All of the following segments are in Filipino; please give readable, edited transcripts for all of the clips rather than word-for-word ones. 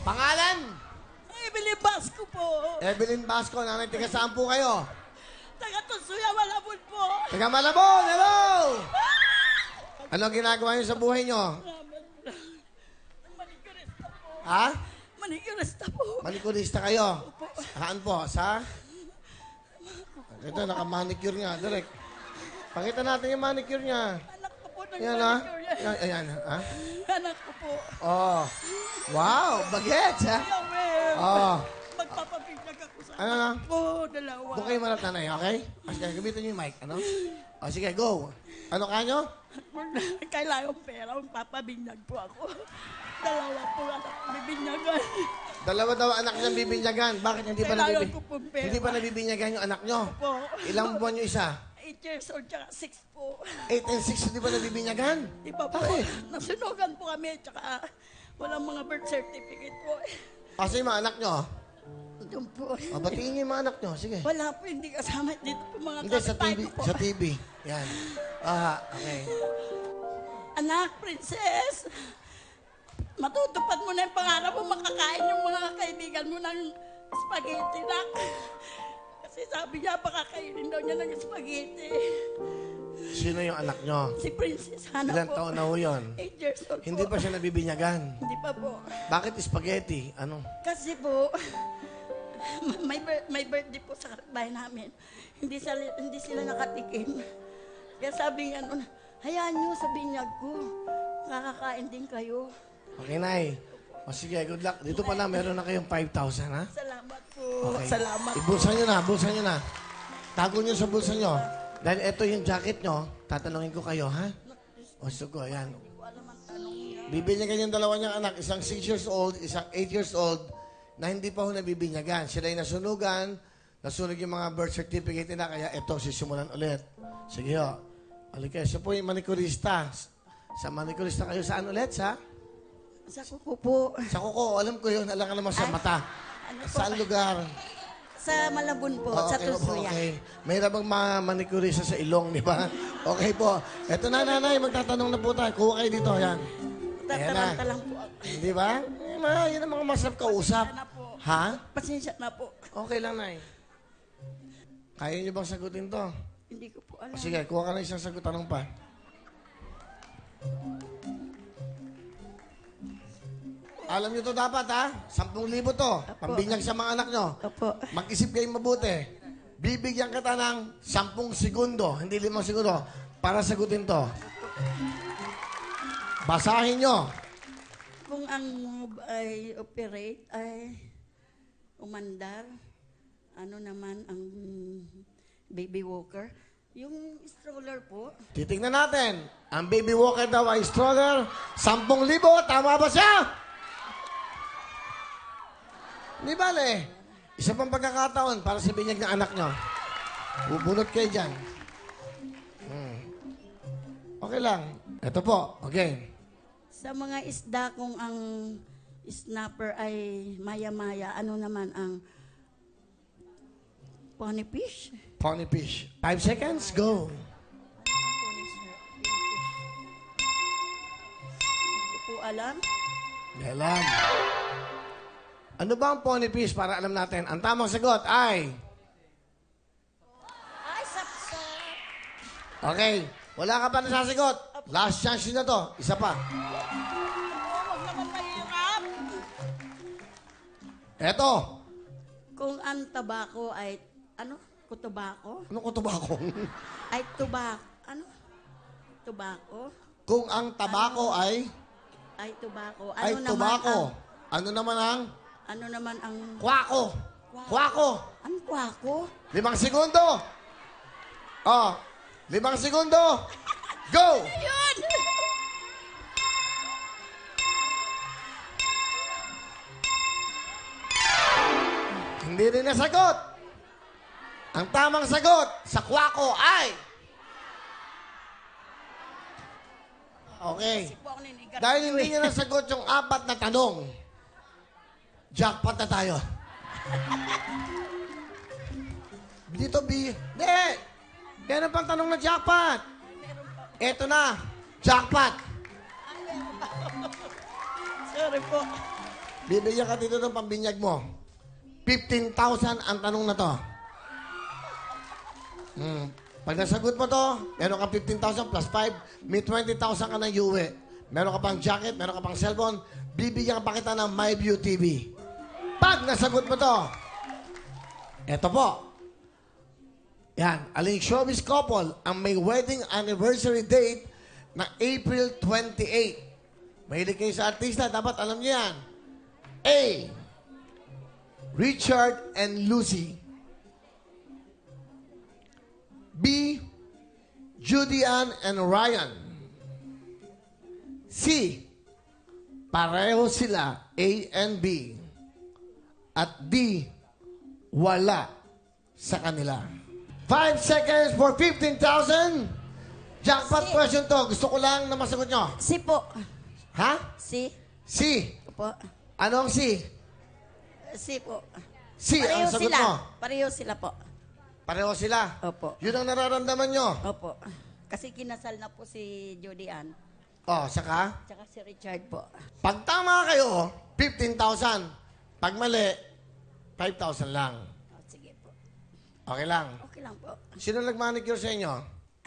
Pangalan? Evelyn Basco po. Evelyn Basco. Nanay, taga saan po kayo? Taga Tusuya, Malabon po. Taga Malabon. Hello! Ano ginagawa niyo sa buhay niyo? Manicurista po. Ha? Manicurista po. Manikurista kayo? Saan po? Sa? Ito, naka-manicure nga. Direct. Pakita natin yung manicure niya. Anak ko po ng Ayan, ha? manicure yan. Ayan, ha? Anak ko po. Oh. Wow, bagets, ha? Yawel. Oh. Magpapabiglag ako sa Ano na? anak ko. Dalawa. Doon kayo manat nanay, okay? Sige, gamitin niyo yung mic, ano? O, sige, go. Ano kanyo? Kailangan pera. Magpapabiglag po ako. Dalawa po anak ko bibinyagan. Dalawa daw anak niyang bibinyagan. Bakit hindi pa Kailangan ko pong pera. Hindi pa nabibinyagan yung anak niyo? Po. Ilang buwan yung isa? 8 years old tsaka 6 po. 8 and 6, hindi pa nabibinyagan? Di ba po? Bakit? Nasunugan po kami tsaka walang mga birth certificate po. Kasi yung mga anak niyo? Doon po. O, batiin niyo yung mga anak niyo. Sige. Wala po, hindi kasama dito po mga Hindi, sa kapitbahay TV. ko po. Sa TV. Yan. Ah, okay. Anak, princess, matutupad mo na yung pangarap mo, makakain yung mga kaibigan mo ng spaghetti na. Kasi sabi niya, pakakainin daw niya ng spaghetti. Sino yung anak niyo? Si Princess Hana Ilang po. taon na ho yun? 8 years old Hindi po. pa siya nabibinyagan. Hindi pa po. Bakit spaghetti? Ano? Kasi po, may birthday po sa bahay namin. Hindi sila nakatikim. Kaya sabi niya noon, hayaan niyo sa binyag ko. Nakakain din kayo. Okay, Nay. O sige, good luck. Dito pala, meron na kayong 5,000, ha? Salamat po. Okay. Salamat. Ibulsa nyo na, bulsa nyo na. Tago nyo sa bulsa nyo. Dahil ito yung jacket nyo, tatanungin ko kayo, ha? O, sugo, ayan. Bibinyagan yung dalawa niyang anak, isang 6 years old, isang 8 years old, na hindi pa ho nabibinyagan. Sila yung nasunugan, nasunog yung mga birth certificate nila, kaya ito, sisimulan ulit. Sige ho. Halika, siya po yung manikurista. Sa manikurista kayo, saan ulit, sa? Sa kuko po. Sa kuko, alam ko yun, alam ka naman sa mata. Ano po? Saan lugar? Sa Malabon po, sa Okay po, Tusuya. okay. Mayroon bang manikurista sa ilong, di ba? Okay po. Eto na, nanay, magtatanong na po tayo. Kuha kayo dito, yan. Tataranta lang po ako. Di ba? Yan ang mga masarap kausap. Pasensya na po. Ha? Pasensya na po. Okay lang, nay. Kaya niyo bang sagutin to? Hindi ko po alam. Sige, kuha ka na isang sagot. Tanong pa. Alam niyo to dapat, ha? 10,000 to. Pambinyag sa mga anak nyo. Opo. Mag-isip kayong mabuti. Bibigyan kita ng 10 segundo, hindi 5 segundo, para sagutin to. Basahin nyo. Kung ang move ay operate ay umandar, ano naman ang baby walker? Yung stroller po. Titignan natin. Ang baby walker daw ay stroller. 10,000. Tama ba siya? Di bale. Isa pang pagkakataon para sa binyag ng anak nyo. Bubunot kayo dyan. Okay lang. Ito po. Okay. Sa mga isda, kung ang snapper ay maya-maya, ano naman ang pony fish? Pony fish. 5 seconds. Go. Hindi ko po alam. Alam. Ano ba ang pony fish para alam natin? Ang tamang sagot ay... Ay, sapsap. Okay. Wala ka pa nasasagot. Last chance na to. Isa pa. Huwag naman mahirap. Eto. Kung ang tabako ay, ano? Kutubako? Ano ko tubako? Ay, tubak. Ano? Tubako? Kung ang tabako ay... Ay, tubako. Ano Ay, naman tubako. ang... Ano naman ang... Ano naman ang... Kwako. Kwako. Ang kwako? 5 segundo. Oh. 5 segundo. Go. Yun! Hindi rin nasagot. Ang tamang sagot sa kwako ay... Okay. Po ako ninigat. Dahil hindi niya nasagot yung 4 na tanong, jackpot na tayo. Dito, B. Hindi. Meron pang tanong na jackpot. Eto na. Jackpot. Sorry po. Bibigyan ka dito ng pambinyag mo. 15,000 ang tanong na to. Pag nasagot mo to, meron ka 15,000 plus 5, may 20,000 ka ng uwi. Meron ka pang jacket, meron ka pang cellphone, bibigyan pa kita ng MyView TV. Pag nasagot mo to, eto po. Yan, aling showbiz couple ang may wedding anniversary date na April 28. Mahilig kayo sa artista, dapat alam niyo yan. A. Richard and Lucy. B. Judy Ann and Ryan. C. Pareho sila, A and B. At D. Wala sa kanila. 5 seconds for 15,000. Jackpot question to. Gusto ko lang na masagot nyo. Si po. Ha? Si. C. Po. Anong C? Si po. C ang Pareho sagot sila. mo. Pareho sila po. Pareho sila. Opo. Yun ang nararamdaman nyo. Opo. Kasi kinasal na po si Judy Ann. Oh, saka? Tsaka si Richard po. Pag tama kayo, 15,000. Pag mali, 5,000 lang. Oh, sige po. Okay lang. Okay lang po. Sino nag-manicure sa inyo?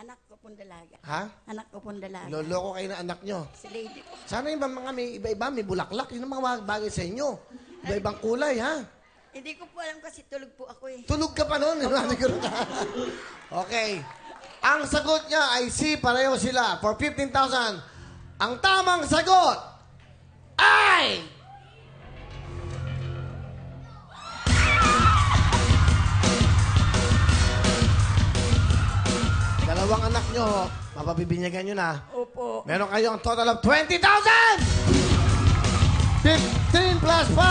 Anak ko pong dalaga. Ha? Anak ko pong dalaga. Loloko kayo na anak nyo. Si Lady po. Sana yung mga may iba-iba, may bulaklak. Yun ang mga bagay sa inyo. Iba-ibang kulay, ha? Hindi ko po alam kasi tulog po ako eh. Tulog ka pa noon. Manicure ka. Okay. Ang sagot niya ay C, pareho sila. For 15,000. Ang tamang sagot ay... Dalawang anak nyo, mapapibinyagan nyo na. Opo. Meron kayong total of 20,000! 15 plus 5!